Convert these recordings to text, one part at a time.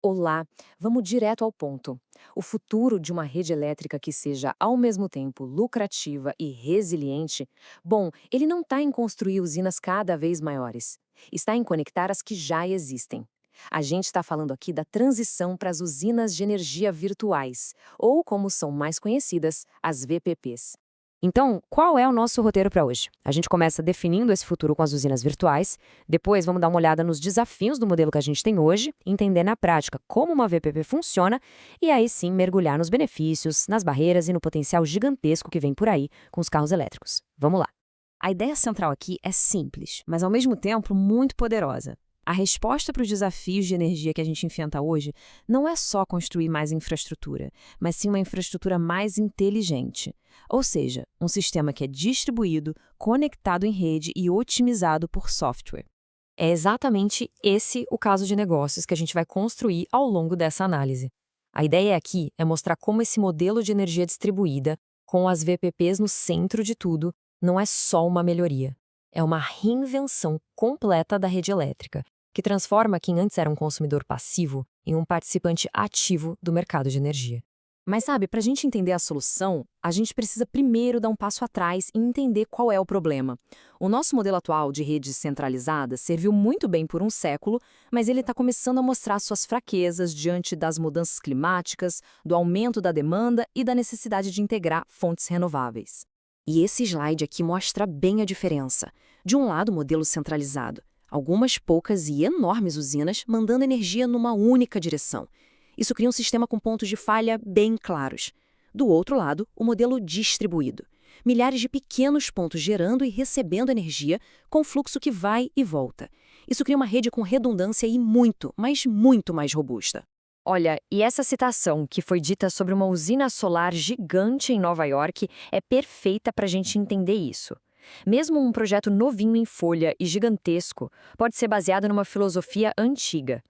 Olá, vamos direto ao ponto. O futuro de uma rede elétrica que seja ao mesmo tempo lucrativa e resiliente, bom, ele não está em construir usinas cada vez maiores, está em conectar as que já existem. A gente está falando aqui da transição para as usinas de energia virtuais, ou como são mais conhecidas, as VPPs. Então, qual é o nosso roteiro para hoje? A gente começa definindo esse futuro com as usinas virtuais, depois vamos dar uma olhada nos desafios do modelo que a gente tem hoje, entender na prática como uma VPP funciona e aí sim mergulhar nos benefícios, nas barreiras e no potencial gigantesco que vem por aí com os carros elétricos. Vamos lá. A ideia central aqui é simples, mas ao mesmo tempo muito poderosa. A resposta para os desafios de energia que a gente enfrenta hoje não é só construir mais infraestrutura, mas sim uma infraestrutura mais inteligente. Ou seja, um sistema que é distribuído, conectado em rede e otimizado por software. É exatamente esse o caso de negócios que a gente vai construir ao longo dessa análise. A ideia aqui é mostrar como esse modelo de energia distribuída, com as VPPs no centro de tudo, não é só uma melhoria. É uma reinvenção completa da rede elétrica, que transforma quem antes era um consumidor passivo em um participante ativo do mercado de energia. Mas sabe, para a gente entender a solução, a gente precisa primeiro dar um passo atrás e entender qual é o problema. O nosso modelo atual de redes centralizadas serviu muito bem por um século, mas ele está começando a mostrar suas fraquezas diante das mudanças climáticas, do aumento da demanda e da necessidade de integrar fontes renováveis. E esse slide aqui mostra bem a diferença. De um lado, o modelo centralizado, algumas poucas e enormes usinas mandando energia numa única direção. Isso cria um sistema com pontos de falha bem claros. Do outro lado, o modelo distribuído. Milhares de pequenos pontos gerando e recebendo energia com fluxo que vai e volta. Isso cria uma rede com redundância e muito, mas muito mais robusta. Olha, e essa citação que foi dita sobre uma usina solar gigante em Nova York é perfeita para a gente entender isso. Mesmo um projeto novinho em folha e gigantesco pode ser baseado numa filosofia antiga.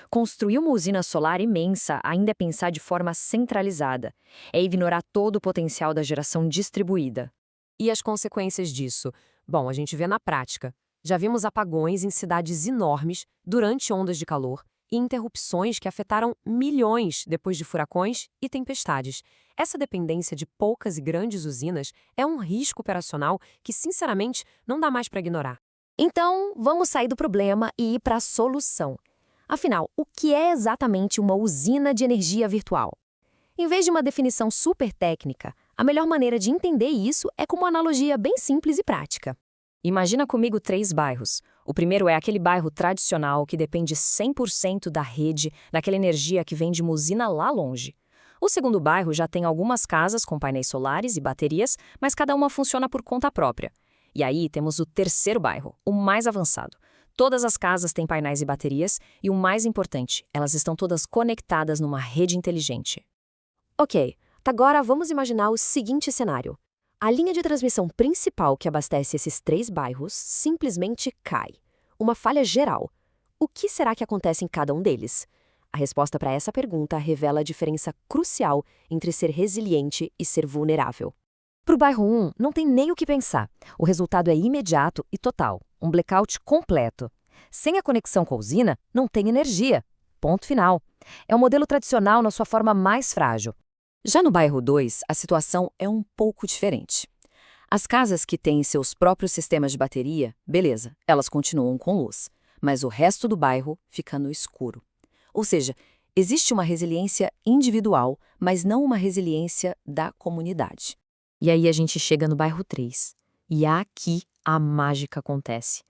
Construir uma usina solar imensa ainda é pensar de forma centralizada. É ignorar todo o potencial da geração distribuída. E as consequências disso? Bom, a gente vê na prática. Já vimos apagões em cidades enormes durante ondas de calor e interrupções que afetaram milhões depois de furacões e tempestades. Essa dependência de poucas e grandes usinas é um risco operacional que, sinceramente, não dá mais para ignorar. Então, vamos sair do problema e ir para a solução. Afinal, o que é exatamente uma usina de energia virtual? Em vez de uma definição super técnica, a melhor maneira de entender isso é com uma analogia bem simples e prática. Imagina comigo 3 bairros. O primeiro é aquele bairro tradicional que depende 100% da rede, daquela energia que vem de uma usina lá longe. O segundo bairro já tem algumas casas com painéis solares e baterias, mas cada uma funciona por conta própria. E aí temos o terceiro bairro, o mais avançado. Todas as casas têm painéis e baterias, e o mais importante, elas estão todas conectadas numa rede inteligente. Ok, agora vamos imaginar o seguinte cenário. A linha de transmissão principal que abastece esses 3 bairros simplesmente cai. Uma falha geral. O que será que acontece em cada um deles? A resposta para essa pergunta revela a diferença crucial entre ser resiliente e ser vulnerável. Para o bairro 1, não tem nem o que pensar. O resultado é imediato e total. Um blackout completo. Sem a conexão com a usina, não tem energia. Ponto final. É o modelo tradicional na sua forma mais frágil. Já no bairro 2, a situação é um pouco diferente. As casas que têm seus próprios sistemas de bateria, beleza, elas continuam com luz, mas o resto do bairro fica no escuro. Ou seja, existe uma resiliência individual, mas não uma resiliência da comunidade. E aí a gente chega no bairro 3. E aqui a mágica acontece.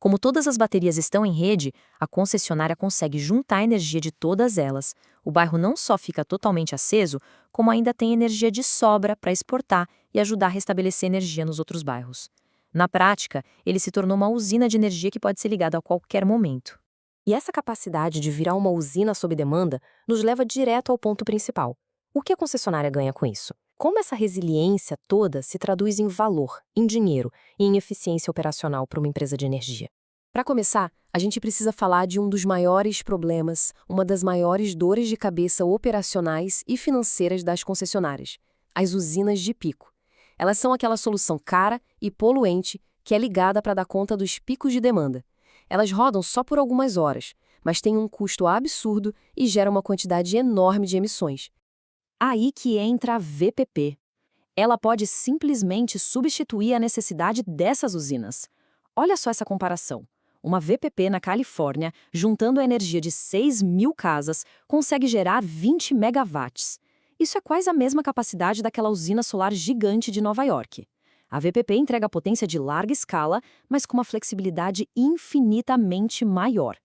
Como todas as baterias estão em rede, a concessionária consegue juntar a energia de todas elas. O bairro não só fica totalmente aceso, como ainda tem energia de sobra para exportar e ajudar a restabelecer energia nos outros bairros. Na prática, ele se tornou uma usina de energia que pode ser ligada a qualquer momento. E essa capacidade de virar uma usina sob demanda nos leva direto ao ponto principal. O que a concessionária ganha com isso? Como essa resiliência toda se traduz em valor, em dinheiro e em eficiência operacional para uma empresa de energia? Para começar, a gente precisa falar de um dos maiores problemas, uma das maiores dores de cabeça operacionais e financeiras das concessionárias: as usinas de pico. Elas são aquela solução cara e poluente que é ligada para dar conta dos picos de demanda. Elas rodam só por algumas horas, mas tem um custo absurdo e gera uma quantidade enorme de emissões. Aí que entra a VPP. Ela pode simplesmente substituir a necessidade dessas usinas. Olha só essa comparação. Uma VPP na Califórnia, juntando a energia de 6.000 casas, consegue gerar 20 megawatts. Isso é quase a mesma capacidade daquela usina solar gigante de Nova York. A VPP entrega potência de larga escala, mas com uma flexibilidade infinitamente maior.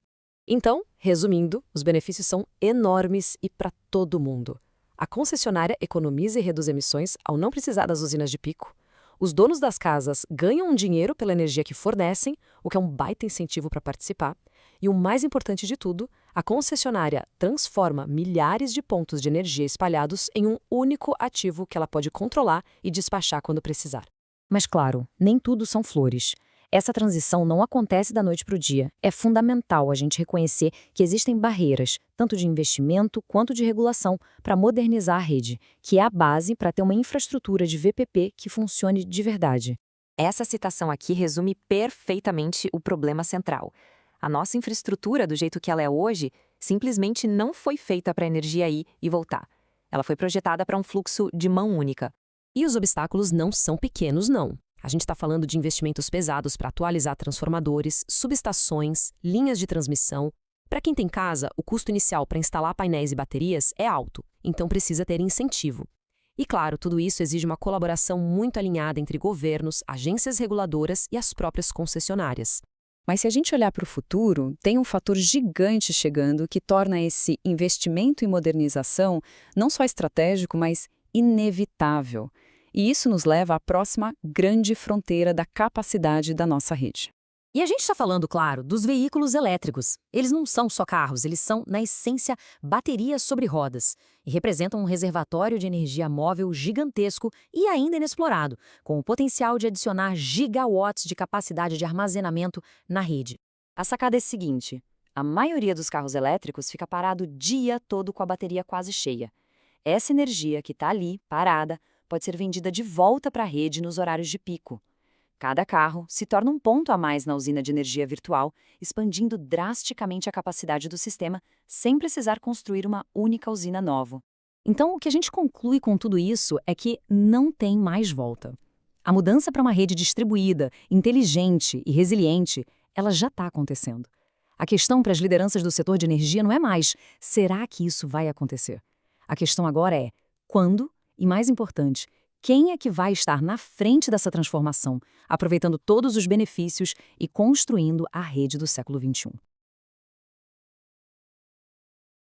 Então, resumindo, os benefícios são enormes e para todo mundo. A concessionária economiza e reduz emissões ao não precisar das usinas de pico. Os donos das casas ganham dinheiro pela energia que fornecem, o que é um baita incentivo para participar. E o mais importante de tudo, a concessionária transforma milhares de pontos de energia espalhados em um único ativo que ela pode controlar e despachar quando precisar. Mas claro, nem tudo são flores. Essa transição não acontece da noite para o dia. É fundamental a gente reconhecer que existem barreiras, tanto de investimento quanto de regulação, para modernizar a rede, que é a base para ter uma infraestrutura de VPP que funcione de verdade. Essa citação aqui resume perfeitamente o problema central. A nossa infraestrutura, do jeito que ela é hoje, simplesmente não foi feita para a energia ir e voltar. Ela foi projetada para um fluxo de mão única. E os obstáculos não são pequenos, não. A gente está falando de investimentos pesados para atualizar transformadores, subestações, linhas de transmissão. Para quem tem casa, o custo inicial para instalar painéis e baterias é alto, então precisa ter incentivo. E claro, tudo isso exige uma colaboração muito alinhada entre governos, agências reguladoras e as próprias concessionárias. Mas se a gente olhar para o futuro, tem um fator gigante chegando que torna esse investimento em modernização não só estratégico, mas inevitável. E isso nos leva à próxima grande fronteira da capacidade da nossa rede. E a gente está falando, claro, dos veículos elétricos. Eles não são só carros, eles são, na essência, baterias sobre rodas. E representam um reservatório de energia móvel gigantesco e ainda inexplorado, com o potencial de adicionar gigawatts de capacidade de armazenamento na rede. A sacada é a seguinte: a maioria dos carros elétricos fica parado o dia todo com a bateria quase cheia. Essa energia que está ali, parada, pode ser vendida de volta para a rede nos horários de pico. Cada carro se torna um ponto a mais na usina de energia virtual, expandindo drasticamente a capacidade do sistema, sem precisar construir uma única usina nova. Então, o que a gente conclui com tudo isso é que não tem mais volta. A mudança para uma rede distribuída, inteligente e resiliente, ela já está acontecendo. A questão para as lideranças do setor de energia não é mais: será que isso vai acontecer? A questão agora é: quando? E mais importante, quem é que vai estar na frente dessa transformação, aproveitando todos os benefícios e construindo a rede do século XXI?